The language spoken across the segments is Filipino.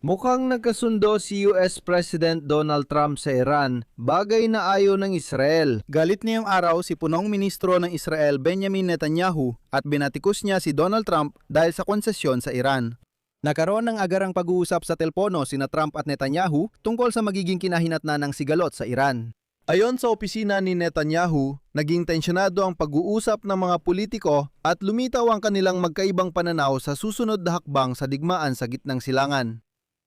Mukhang nagkasundo si US President Donald Trump sa Iran, bagay na ayaw ng Israel. Galit ngayong araw si punong ministro ng Israel Benjamin Netanyahu at binatikos niya si Donald Trump dahil sa konsesyon sa Iran. Nagkaroon ng agarang pag-uusap sa telpono sina Trump at Netanyahu tungkol sa magiging kinahinatnan ng sigalot sa Iran. Ayon sa opisina ni Netanyahu, naging tensyonado ang pag-uusap ng mga politiko at lumitaw ang kanilang magkaibang pananaw sa susunod na hakbang sa digmaan sa gitnang silangan.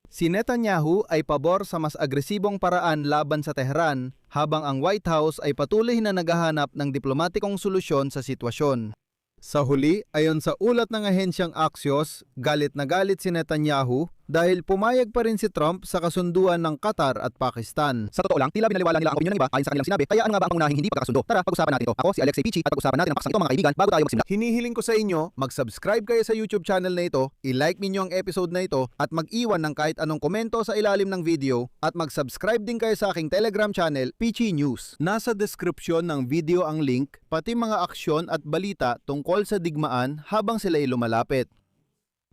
Si Netanyahu ay pabor sa mas agresibong paraan laban sa Tehran, habang ang White House ay patuloy na naghahanap ng diplomatikong solusyon sa sitwasyon. Sa huli, ayon sa ulat ng ahensyang Axios, galit na galit si Netanyahu dahil pumayag pa rin si Trump sa kasunduan ng Qatar at Pakistan. Sa totoo lang, tila binaliwala nila ang opinyon ng iba ayon sa kanilang sinabi, kaya ano nga ba ang pangunahing hindi pagkakasundo? Tara, pag-usapan natin ito. Ako si Alexei Pichi at pag-usapan natin ang paksang ito mga kaibigan bago tayo magsimula. Hinihiling ko sa inyo, mag-subscribe kayo sa YouTube channel na ito, i-like ninyo ang episode na ito at mag-iwan ng kahit anong komento sa ilalim ng video at mag-subscribe din kayo sa aking Telegram channel, Pichi News. Nasa description ng video ang link, pati mga aksyon at balita tungkol sa digmaan habang sila'y lumalapit.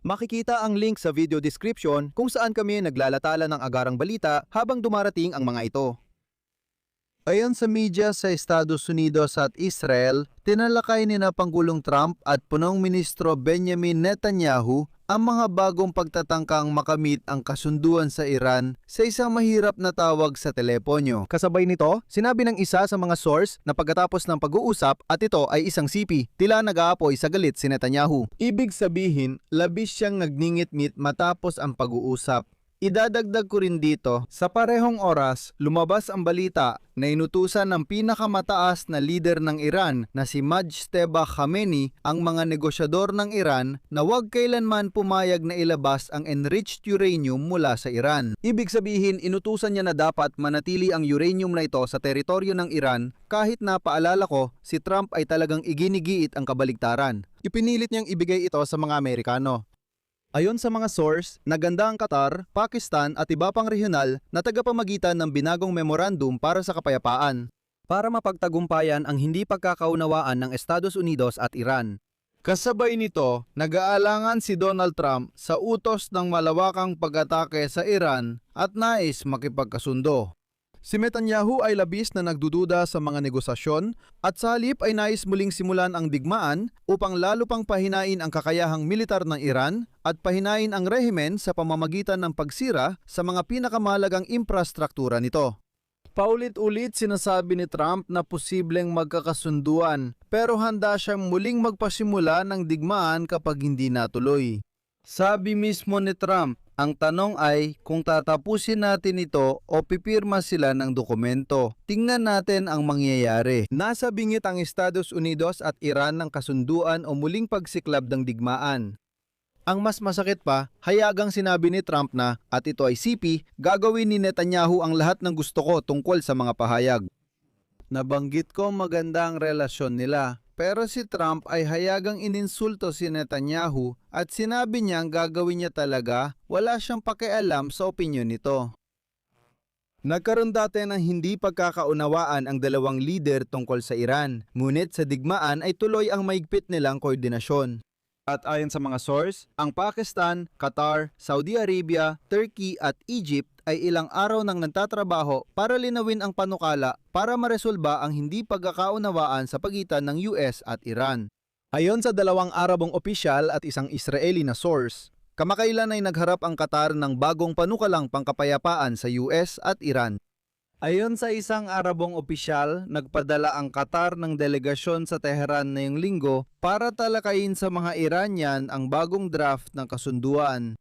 Makikita ang link sa video description kung saan kami naglalatala ng agarang balita habang dumarating ang mga ito. Ayon sa media sa Estados Unidos at Israel, tinalakay ni na Pangulong Trump at punong ministro Benjamin Netanyahu ang mga bagong pagtatangkang makamit ang kasunduan sa Iran sa isang mahirap na tawag sa teleponyo. Kasabay nito, sinabi ng isa sa mga source na pagkatapos ng pag-uusap at ito ay isang sipi, tila nag-aapoy sa galit si Netanyahu. Ibig sabihin, labis siyang nagningit-ngit matapos ang pag-uusap. Idadagdag ko rin dito, sa parehong oras, lumabas ang balita na inutusan ng pinakamataas na lider ng Iran na si Mojtaba Khamenei ang mga negosyador ng Iran na huwag kailanman pumayag na ilabas ang enriched uranium mula sa Iran. Ibig sabihin, inutusan niya na dapat manatili ang uranium na ito sa teritoryo ng Iran kahit na paalala ko, si Trump ay talagang iginigiit ang kabaligtaran. Ipinilit niyang ibigay ito sa mga Amerikano. Ayon sa mga source, naganda ang Qatar, Pakistan at iba pang regional na tagapamagitan ng binagong memorandum para sa kapayapaan para mapagtagumpayan ang hindi pagkakaunawaan ng Estados Unidos at Iran. Kasabay nito, nag-aalangan si Donald Trump sa utos ng malawakang pag-atake sa Iran at nais makipagkasundo. Si Netanyahu ay labis na nagdududa sa mga negosasyon at sa halip ay nais muling simulan ang digmaan upang lalo pang pahinain ang kakayahang militar ng Iran at pahinain ang rehimen sa pamamagitan ng pagsira sa mga pinakamahalagang infrastruktura nito. Paulit-ulit sinasabi ni Trump na posibleng magkakasunduan pero handa siyang muling magpasimula ng digmaan kapag hindi natuloy. Sabi mismo ni Trump, ang tanong ay kung tatapusin natin ito o pipirma sila ng dokumento. Tingnan natin ang mangyayari. Nasa bingit ang Estados Unidos at Iran ng kasunduan o muling pagsiklab ng digmaan. Ang mas masakit pa, hayagang sinabi ni Trump na, at ito ay CP, gagawin ni Netanyahu ang lahat ng gusto ko tungkol sa mga pahayag. Nabanggit ko maganda ang relasyon nila. Pero si Trump ay hayagang ininsulto si Netanyahu at sinabi niyang gagawin niya talaga, wala siyang pakialam sa opinyon nito. Nagkaroon dati ng hindi pagkakaunawaan ang dalawang lider tungkol sa Iran, ngunit sa digmaan ay tuloy ang maigpit nilang koordinasyon. At ayon sa mga source, ang Pakistan, Qatar, Saudi Arabia, Turkey at Egypt ay ilang araw nang nagtatrabaho para linawin ang panukala para maresolba ang hindi pagkakaunawaan sa pagitan ng US at Iran. Ayon sa dalawang Arabong opisyal at isang Israeli na source, kamakailan ay nagharap ang Qatar ng bagong panukalang pangkapayapaan sa US at Iran. Ayon sa isang Arabong opisyal, nagpadala ang Qatar ng delegasyon sa Tehran ngayong linggo para talakayin sa mga Iranian ang bagong draft ng kasunduan.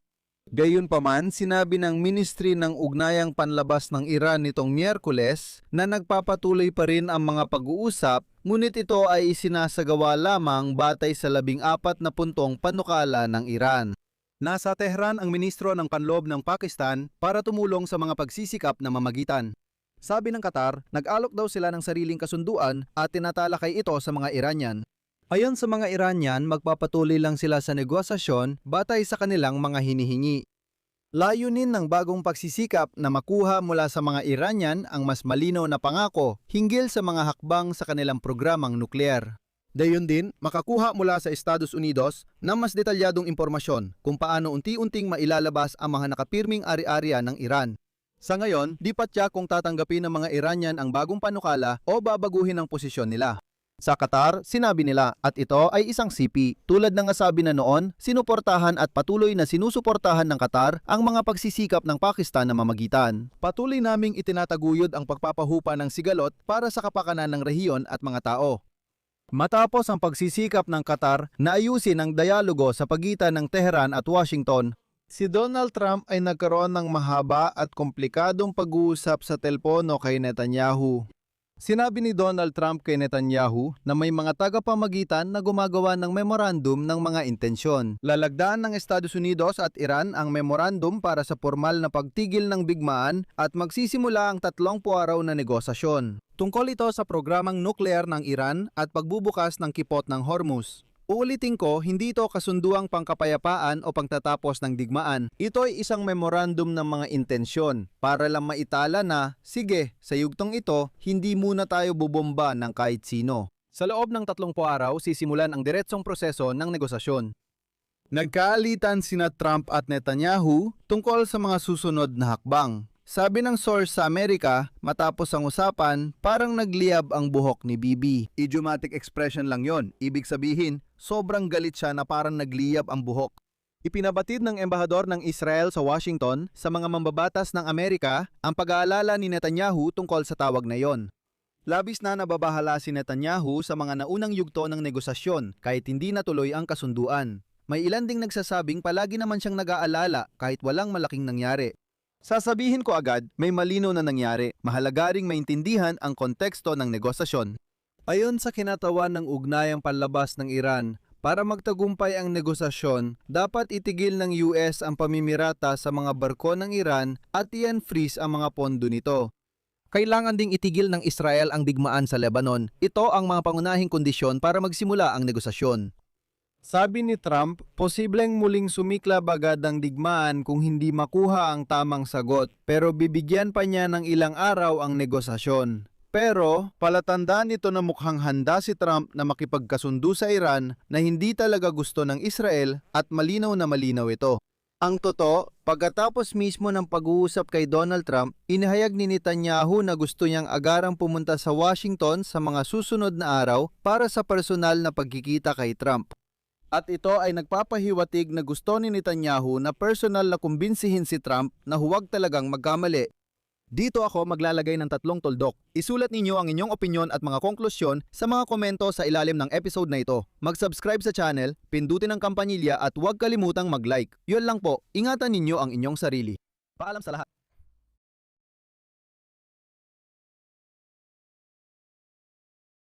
Gayunpaman, sinabi ng Ministry ng Ugnayang Panlabas ng Iran nitong Miyerkules na nagpapatuloy pa rin ang mga pag-uusap, ngunit ito ay isinasagawa lamang batay sa 14 na puntong panukala ng Iran. Nasa Tehran ang ministro ng Panloob ng Pakistan para tumulong sa mga pagsisikap na mamagitan. Sabi ng Qatar, nag-alok daw sila ng sariling kasunduan at tinatalakay ito sa mga Iranian. Ayon sa mga Iranian, magpapatuloy lang sila sa negosasyon batay sa kanilang mga hinihingi. Layunin ng bagong pagsisikap na makuha mula sa mga Iranian ang mas malinaw na pangako hinggil sa mga hakbang sa kanilang programang nuklear. Dayon din, makakuha mula sa Estados Unidos ng mas detalyadong impormasyon kung paano unti-unting mailalabas ang mga nakapirming ari-ariya ng Iran. Sa ngayon, di pa tiyak kung tatanggapin ng mga Iranian ang bagong panukala o babaguhin ang posisyon nila. Sa Qatar, sinabi nila at ito ay isang sipi. Tulad ng nasabi na noon, sinuportahan at patuloy na sinusuportahan ng Qatar ang mga pagsisikap ng Pakistan na mamagitan. Patuloy naming itinataguyod ang pagpapahupa ng sigalot para sa kapakanan ng rehiyon at mga tao. Matapos ang pagsisikap ng Qatar na ayusin ang dialogo sa pagitan ng Tehran at Washington, Si Donald Trump ay nagkaroon ng mahaba at komplikadong pag-uusap sa telepono kay Netanyahu. Sinabi ni Donald Trump kay Netanyahu na may mga tagapamagitan na gumagawa ng memorandum ng mga intensyon. Lalagdaan ng Estados Unidos at Iran ang memorandum para sa formal na pagtigil ng bigmaan at magsisimula ang 30 araw na negosasyon. tungkol ito sa programang nuklear ng Iran at pagbubukas ng kipot ng Hormuz. Uulitin ko, hindi ito kasunduang pangkapayapaan o pangtatapos ng digmaan. Ito ay isang memorandum ng mga intensyon para lang maitala na, sige, sa yugtong ito, hindi muna tayo bubomba ng kahit sino. Sa loob ng 30 araw, sisimulan ang diretsong proseso ng negosasyon. Nagkaalitan sina Trump at Netanyahu tungkol sa mga susunod na hakbang. Sabi ng source sa Amerika, matapos ang usapan, parang nagliyab ang buhok ni Bibi. Idiomatic expression lang yon. Ibig sabihin, sobrang galit siya na parang nagliyab ang buhok. Ipinabatid ng embahador ng Israel sa Washington sa mga mambabatas ng Amerika ang pag-aalala ni Netanyahu tungkol sa tawag na yon. Labis na nababahala si Netanyahu sa mga naunang yugto ng negosasyon kahit hindi natuloy ang kasunduan. May ilan ding nagsasabing palagi naman siyang nag-aalala kahit walang malaking nangyari. Sasabihin ko agad, may malinaw na nangyari. Mahalaga ring maintindihan ang konteksto ng negosasyon. Ayon sa kinatawan ng ugnayang panlabas ng Iran, para magtagumpay ang negosasyon, dapat itigil ng US ang pamimirata sa mga barko ng Iran at i-unfreeze ang mga pondo nito. Kailangan ding itigil ng Israel ang digmaan sa Lebanon. Ito ang mga pangunahing kondisyon para magsimula ang negosasyon. Sabi ni Trump, posibleng muling sumiklab agad ang digmaan kung hindi makuha ang tamang sagot, pero bibigyan pa niya ng ilang araw ang negosasyon. Pero, palatandaan ito na mukhang handa si Trump na makipagkasundo sa Iran na hindi talaga gusto ng Israel at malinaw na malinaw ito. Ang totoo, pagkatapos mismo ng pag-uusap kay Donald Trump, inihayag ni Netanyahu na gusto niyang agarang pumunta sa Washington sa mga susunod na araw para sa personal na pagkikita kay Trump. At ito ay nagpapahiwatig na gusto ni Netanyahu na personal na kumbinsihin si Trump na huwag talagang magkamali. Dito ako maglalagay ng 3 tuldok. Isulat ninyo ang inyong opinyon at mga konklusyon sa mga komento sa ilalim ng episode na ito. Mag-subscribe sa channel, pindutin ang kampanilya at huwag kalimutang mag-like. Yun lang po, ingatan ninyo ang inyong sarili. Paalam sa lahat.